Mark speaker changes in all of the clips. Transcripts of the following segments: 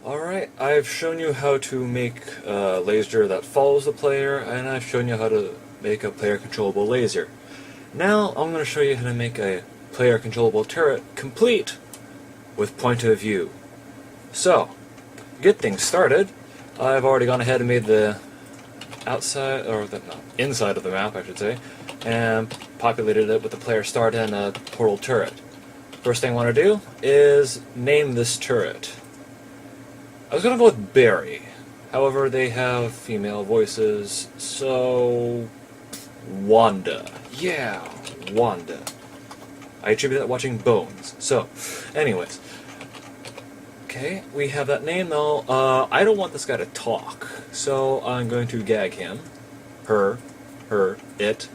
Speaker 1: Alright, I've shown you how to make a laser that follows the player, and I've shown you how to make a player controllable laser. Now I'm going to show you how to make a player controllable turret complete with point of view. So, to get things started, I've already gone ahead and made the outside, or the, no, inside of the map I should say, and populated it with the player start and a portal turret. First thing I want to do is name this turret. I was going to go with Barry. However, they have female voices, so Wanda. Yeah, Wanda. I attribute that to watching Bones. So, anyways. Okay, we have that name though. I don't want this guy to talk, so I'm going to gag him. Her, it.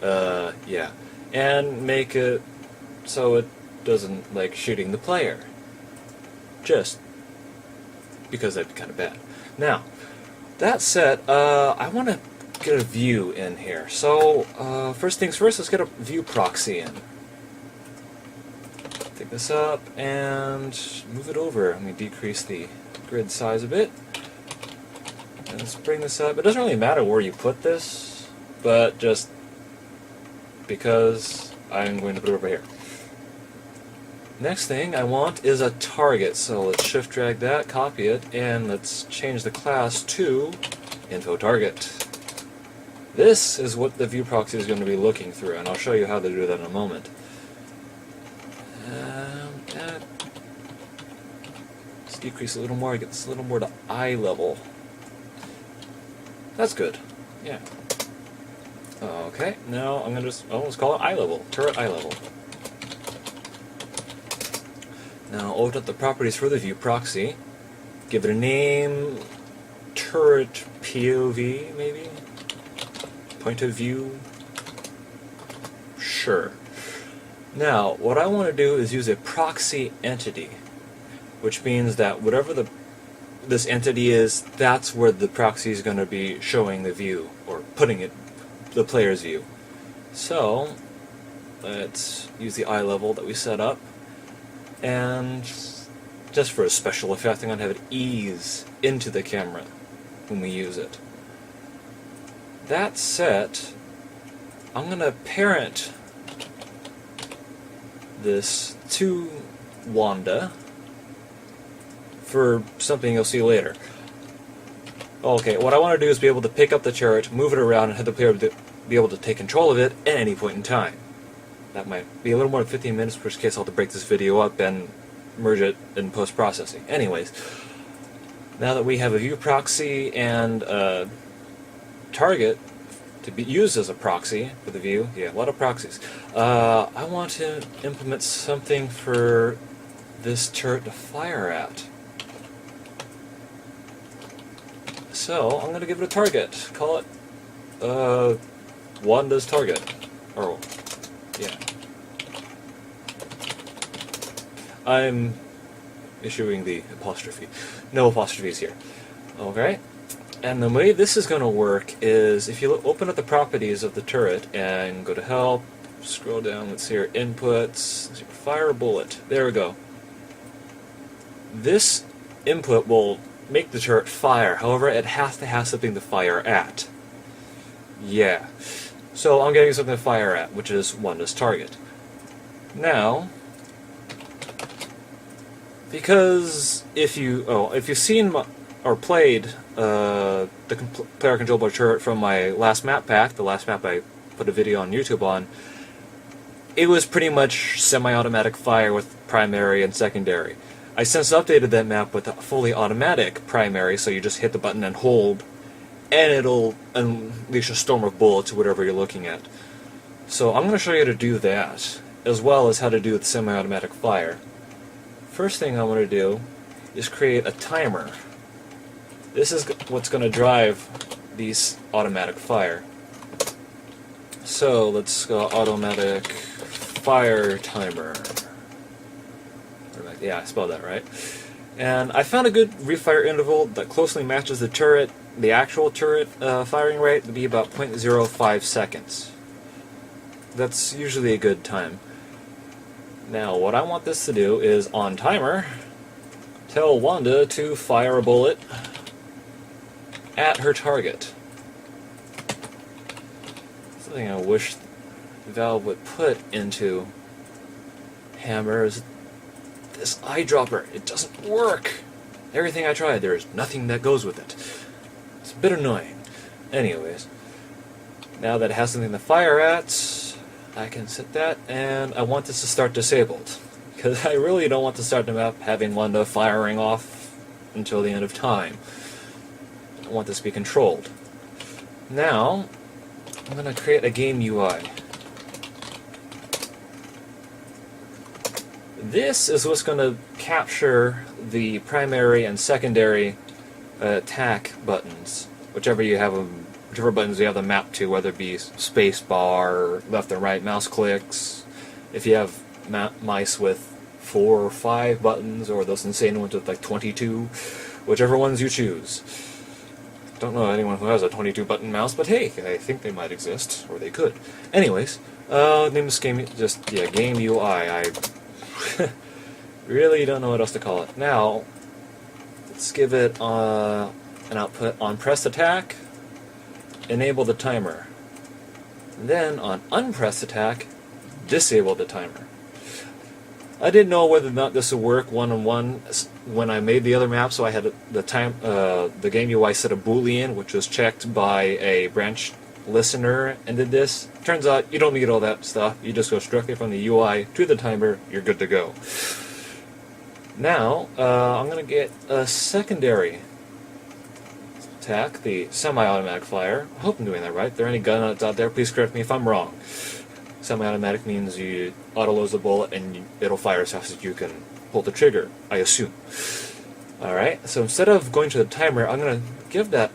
Speaker 1: Yeah. And make it so it doesn't like shooting the player. Just because that'd be kind of bad. Now, that said, I want to get a view in here. So, first things first, let's get a view proxy in. Take this up and move it over. Let me decrease the grid size a bit. And let's bring this up. It doesn't really matter where you put this, but just because I'm going to put it over here. Next thing I want is a target, so let's shift drag that, copy it, and let's change the class to info target. This is what the view proxy is going to be looking through, and I'll show you how to do that in a moment. Let's decrease a little more, get this a little more to eye level. That's good, yeah. Okay, now I'm going to just, let's call it eye level, turret eye level. Now open up the properties for the view proxy, give it a name, turret POV maybe, point of view, sure. Now what I want to do is use a proxy entity, which means that whatever this entity is, that's where the proxy is going to be showing the view, or putting it, the player's view. So let's use the eye level that we set up. And just for a special effect, I'm going to have it ease into the camera when we use it. That set, I'm going to parent this to Wanda for something you'll see later. Okay, what I want to do is be able to pick up the turret, move it around, and have the player be able to take control of it at any point in time. That might be a little more than 15 minutes, in which case I'll have to break this video up and merge it in post-processing. Anyways, now that we have a view proxy and a target to be used as a proxy for the view, yeah, a lot of proxies, I want to implement something for this turret to fire at. So, I'm going to give it a target. Call it Wanda's target. Or yeah. I'm issuing the apostrophe. No apostrophes here. Okay. And the way this is going to work is if you open up the properties of the turret and go to help, scroll down, let's see here, inputs, let's see, fire a bullet. There we go. This input will make the turret fire. However, it has to have something to fire at. Yeah. So I'm getting something to fire at, which is Wanda's target. Now, because if you've seen or played the player controllable turret from my last map pack, the last map I put a video on YouTube on, it was pretty much semi-automatic fire with primary and secondary. I since updated that map with a fully automatic primary, so you just hit the button and hold, and it'll unleash a storm of bullets to whatever you're looking at. So I'm going to show you how to do that, as well as how to do the semi-automatic fire. First thing I want to do is create a timer. This is what's going to drive these automatic fire. So let's go automatic fire timer. Yeah, I spelled that right. And I found a good refire interval that closely matches the turret, the actual turret firing rate, to be about 0.05 seconds. That's usually a good time. Now, what I want this to do is, on timer, Tell Wanda to fire a bullet at her target. Something I wish Valve would put into Hammer is this eyedropper. It doesn't work. Everything I tried, there's nothing that goes with it. It's a bit annoying. Anyways, now that it has something to fire at, I can set that, and I want this to start disabled. Because I really don't want to start the map having Wanda firing off until the end of time. I want this to be controlled. Now, I'm going to create a game UI. This is what's going to capture the primary and secondary attack buttons, whichever buttons you have them mapped to, whether it be space bar, left and right mouse clicks. If you have mice with 4 or 5 buttons, or those insane ones with like 22, whichever ones you choose. Don't know anyone who has a 22 button mouse, but hey, I think they might exist, or they could. Anyways, name this game game UI. I really don't know what else to call it. Now, let's give it an output on press attack, enable the timer. Then on unpressed attack, disable the timer. I didn't know whether or not this would work one-on-one when I made the other map, so I had the game UI set a boolean, which was checked by a branch listener, and did this. Turns out you don't need all that stuff. You just go directly from the UI to the timer. You're good to go. Now I'm going to get a secondary attack, the semi-automatic fire. I hope I'm doing that right. If there are any gun nuts out there, please correct me if I'm wrong. Semi-automatic means you auto-load the bullet and it'll fire as fast as you can pull the trigger, I assume. Alright, so instead of going to the timer, I'm going to give that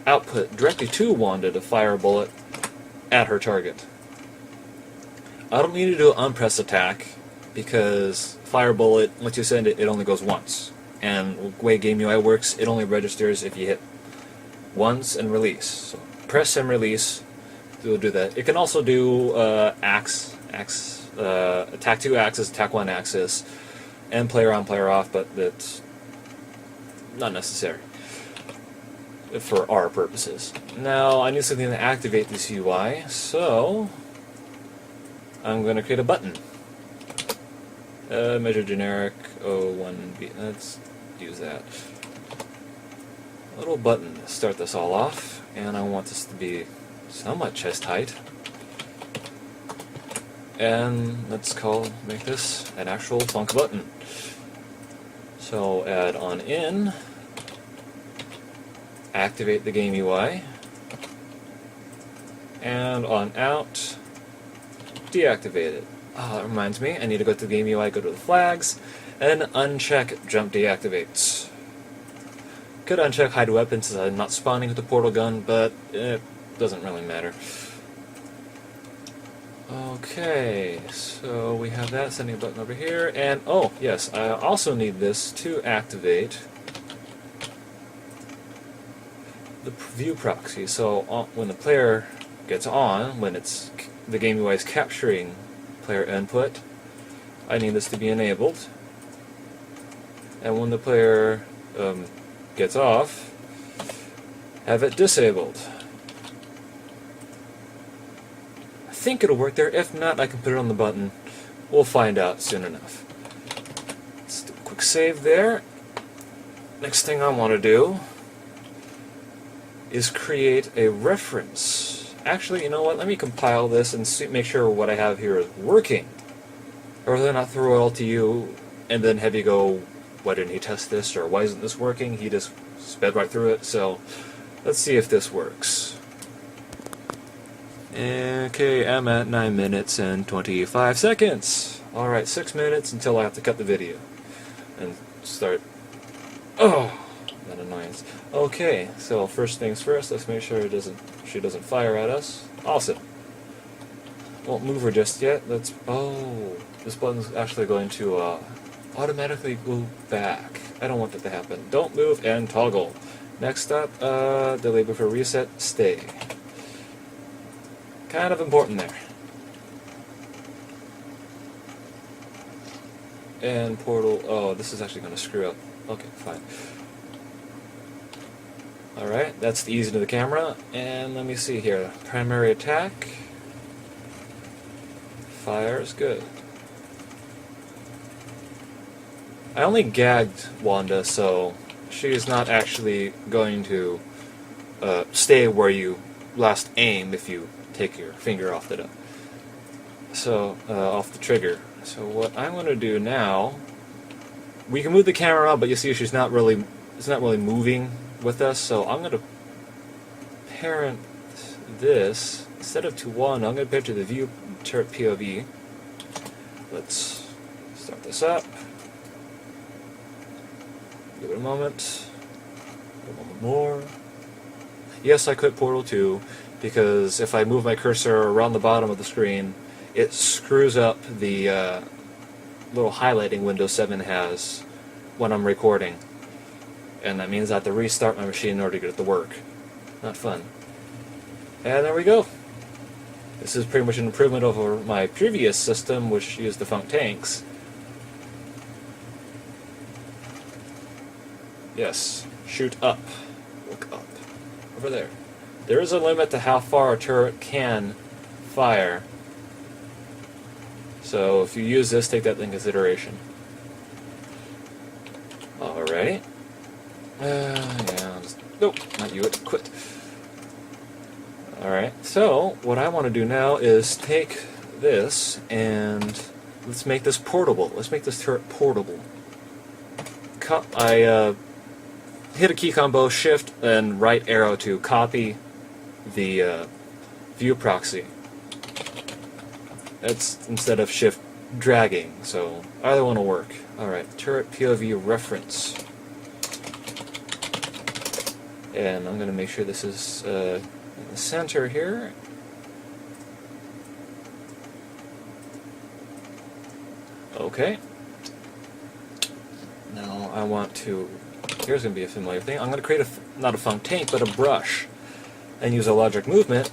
Speaker 1: output directly to Wanda to fire a bullet at her target. I don't need to do an unpressed attack because fire bullet, once you send it, it only goes once. And the way game UI works, it only registers if you hit once and release. So press and release. It'll do that. It can also do attack 2 axis, attack 1 axis, and player on, player off, but that's not necessary for our purposes. Now, I need something to activate this UI, so I'm going to create a button. Measure generic O1B. Let's use that. A little button to start this all off, and I want this to be somewhat chest height. And let's make this an actual funk button. So add on in, activate the game UI, and on out, deactivate it. That reminds me, I need to go to the game UI, go to the flags, and uncheck jump deactivates. Could uncheck hide weapons since I'm not spawning with the portal gun, but it doesn't really matter. Okay, so we have that, sending a button over here, and oh yes, I also need this to activate the view proxy. So when the player gets on, when the game UI is capturing player input, I need this to be enabled. And when the player gets off, have it disabled. I think it'll work there. If not, I can put it on the button. We'll find out soon enough. Let's do a quick save there. Next thing I want to do is create a reference. Actually, you know what? Let me compile this and make sure what I have here is working. Rather than not throw it all to you and then have you go, why didn't he test this, or why isn't this working? He just sped right through it. So let's see if this works. Okay, I'm at 9 minutes and 25 seconds. Alright, 6 minutes until I have to cut the video and start. Oh, that annoyance. Okay, so first things first, let's make sure she doesn't fire at us. Awesome. Won't move her just yet. Oh, this button's actually going to automatically go back. I don't want that to happen. Don't move and toggle. Next up, delay before reset, stay. Kind of important there. And portal. Oh, this is actually going to screw up. Okay, fine. Alright, that's the easy to the camera. And let me see here. Primary attack. Fires, good. I only gagged Wanda, so she is not actually going to stay where you last aim if you take your finger off the off the trigger. So what I'm going to do now, we can move the camera up, but you see it's not really moving with us. So I'm going to parent this instead of to one. I'm going to pair to the view turret POV. Let's start this up. Give it a moment. A moment more. Yes, I quit Portal 2 because if I move my cursor around the bottom of the screen, it screws up the little highlighting Windows 7 has when I'm recording. And that means I have to restart my machine in order to get it to work. Not fun. And there we go. This is pretty much an improvement over my previous system, which used defunct tanks. Yes, shoot up. Look up. Over there. There is a limit to how far a turret can fire. So if you use this, take that into consideration. Alrighty. Yeah, nope, not you, quit. Alright, so what I want to do now is take this and let's make this portable. Let's make this turret portable. I hit a key combo, shift and right arrow to copy the view proxy. That's instead of shift dragging, so either one will work. Alright, turret POV reference. And I'm going to make sure this is in the center here. Okay. Now I want to, here's going to be a familiar thing. I'm going to create not a funk tank, but a brush. And use a logic movement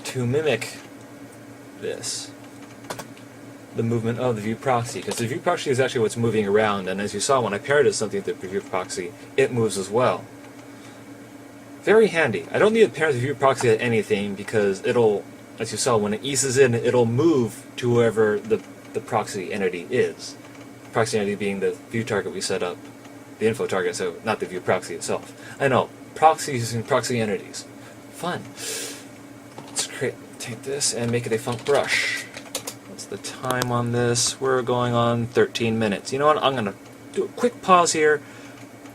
Speaker 1: to mimic this. The movement of the view proxy. Because the view proxy is actually what's moving around, and as you saw when I paired it something to the view proxy, it moves as well. Very handy. I don't need to pair the view proxy to anything because it'll, as you saw, when it eases in, it'll move to whoever the proxy entity is. Proxy entity being the view target we set up, the info target, so not the view proxy itself. I know, proxies and proxy entities. Fun. Let's take this and make it a funk brush. What's the time on this? We're going on 13 minutes. You know what? I'm going to do a quick pause here.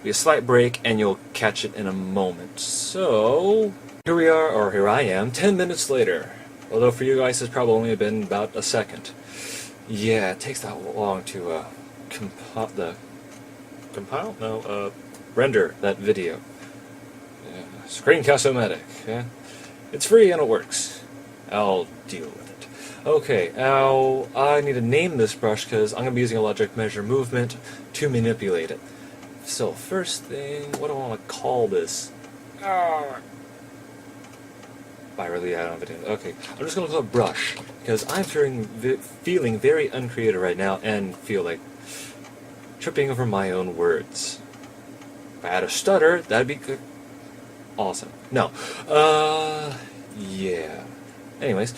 Speaker 1: Be a slight break, and you'll catch it in a moment. So, here we are, or here I am, 10 minutes later. Although for you guys, it's probably only been about a second. Yeah, it takes that long to render that video. Yeah. Screencast-O-Matic. Yeah. It's free and it works. I'll deal with it. Okay, now I need to name this brush because I'm going to be using a logic measure movement to manipulate it. So, first thing, what do I want to call this? I don't have it. Okay, I'm just going to call it brush, because I'm feeling very uncreative right now, and feel like tripping over my own words. If I had a stutter, that'd be good. Awesome. No. Yeah. Anyways,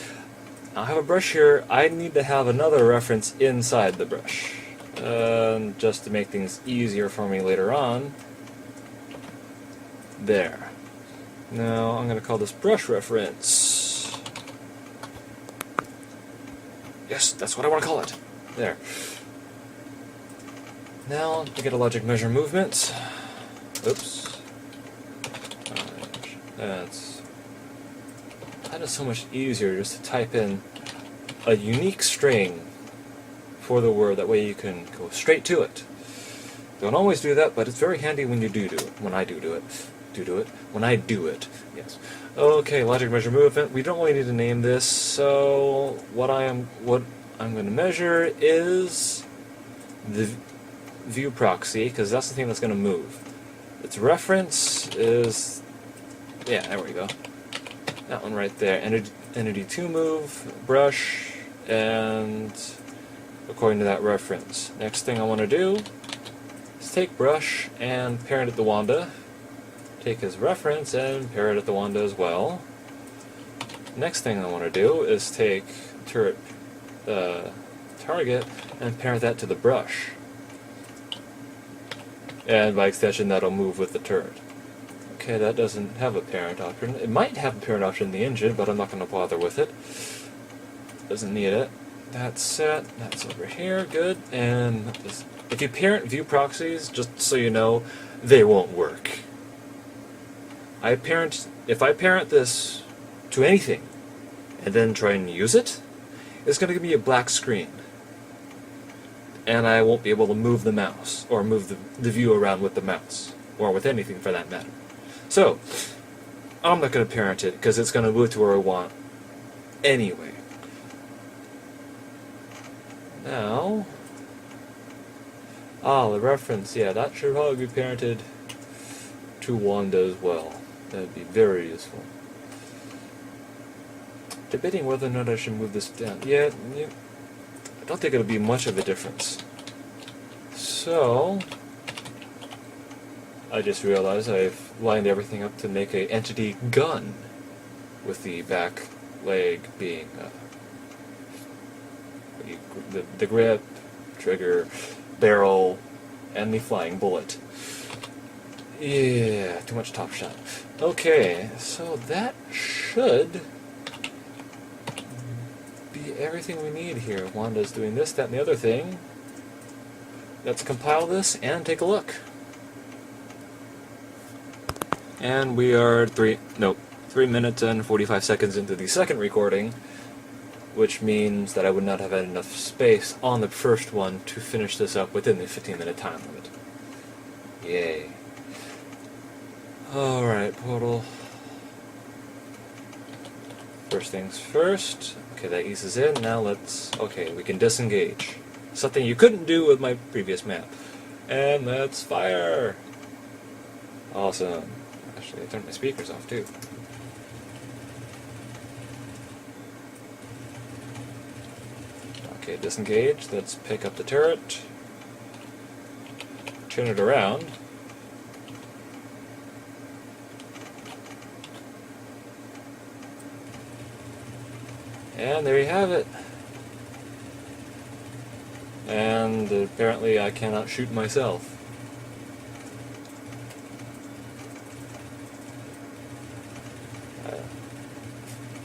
Speaker 1: I have a brush here. I need to have another reference inside the brush. Just to make things easier for me later on. There. Now I'm going to call this brush reference. Yes, that's what I want to call it. There. Now to get a logic measure movement. Oops. That is so much easier just to type in a unique string for the word, that way you can go straight to it. Don't always do that, but it's very handy when you do it. When I do it. When I do it. Yes. Okay, logic measure movement. We don't really need to name this, so what I'm going to measure is the view proxy, because that's the thing that's going to move. Its reference is, yeah, there we go. That one right there. Entity to move, brush, and according to that reference. Next thing I want to do is take brush and parent it to Wanda. Take his reference and parent it to Wanda as well. Next thing I want to do is take turret target and parent that to the brush. And by extension that'll move with the turret. Okay, that doesn't have a parent option. It might have a parent option in the engine, but I'm not going to bother with it. Doesn't need it. That's set. That's over here. Good. And if you parent view proxies, just so you know, they won't work. If I parent this to anything and then try and use it, it's going to give me a black screen. And I won't be able to move the mouse, or move the view around with the mouse, or with anything for that matter. So, I'm not going to parent it, because it's going to move to where I want anyway. Now, the reference, yeah, that should probably be parented to Wanda as well. That would be very useful. Debating whether or not I should move this down. Yeah, I don't think it'll be much of a difference. So, I just realized I've lined everything up to make an entity gun, with the back leg being the grip, trigger, barrel, and the flying bullet. Yeah, too much top shot. Okay, so that should be everything we need here. Wanda's doing this, that, and the other thing. Let's compile this and take a look. And we are 3 minutes and 45 seconds into the second recording, which means that I would not have had enough space on the first one to finish this up within the 15-minute time limit. Yay. Alright, Portal. First things first. Okay, that eases in. Now okay, we can disengage. Something you couldn't do with my previous map. And let's fire! Awesome. Actually, I turned my speakers off too. Okay, disengage. Let's pick up the turret. Turn it around. And there you have it. And apparently I cannot shoot myself.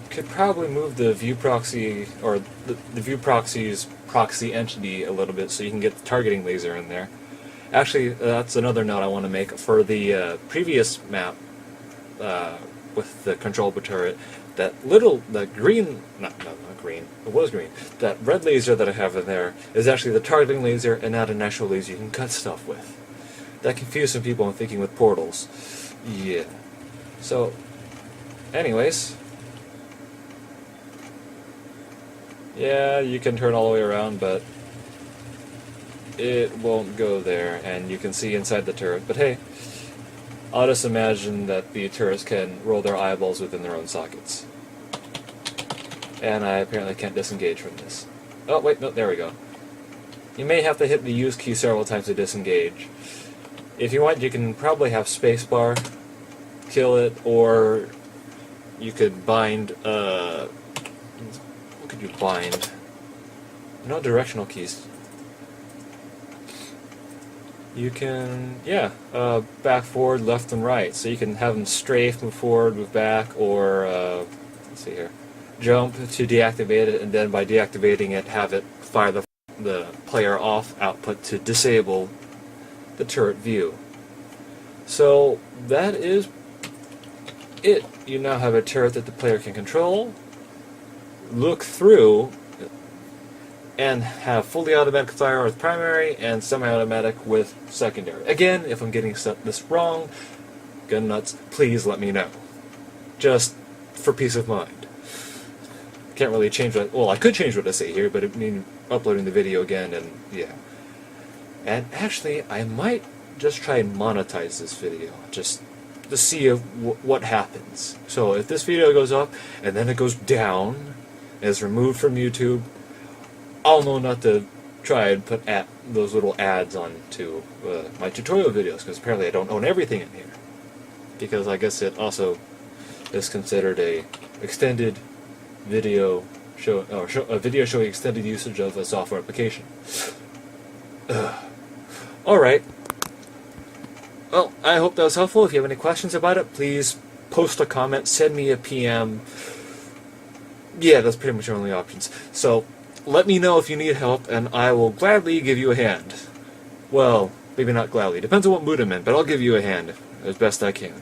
Speaker 1: Could probably move the view proxy, or the view proxy's proxy entity a little bit so you can get the targeting laser in there. Actually, that's another note I want to make. For the previous map with the controllable turret, that green, not green, it was green, that red laser that I have in there is actually the targeting laser and not an actual laser you can cut stuff with. That confused some people in thinking with portals. Yeah. So, anyways, yeah, you can turn all the way around, but it won't go there, and you can see inside the turret. But hey, I'll just imagine that the turrets can roll their eyeballs within their own sockets. And I apparently can't disengage from this. Oh, wait, no, there we go. You may have to hit the use key several times to disengage. If you want, you can probably have spacebar, kill it, or you could bind, what could you bind? No directional keys. You can, yeah, back, forward, left, and right. So you can have them strafe, move forward, move back, or, let's see here, jump to deactivate it, and then by deactivating it, have it fire the player off output to disable the turret view. So that is it. You now have a turret that the player can control, look through, and have fully automatic fire with primary and semi-automatic with secondary. Again, if I'm getting this wrong, gun nuts, please let me know. Just for peace of mind. Can't really change what, well, I could change what I say here, but it means uploading the video again, and yeah. And actually, I might just try and monetize this video, just to see what happens. So if this video goes up, and then it goes down, and is removed from YouTube, I'll know not to try and put those little ads onto my tutorial videos, because apparently I don't own everything in here. Because I guess it also is considered a extended video a video showing extended usage of a software application. Alright. Well, I hope that was helpful. If you have any questions about it, please post a comment, send me a PM. Yeah, that's pretty much your only options. So, let me know if you need help, and I will gladly give you a hand. Well, maybe not gladly. Depends on what mood I'm in, but I'll give you a hand as best I can.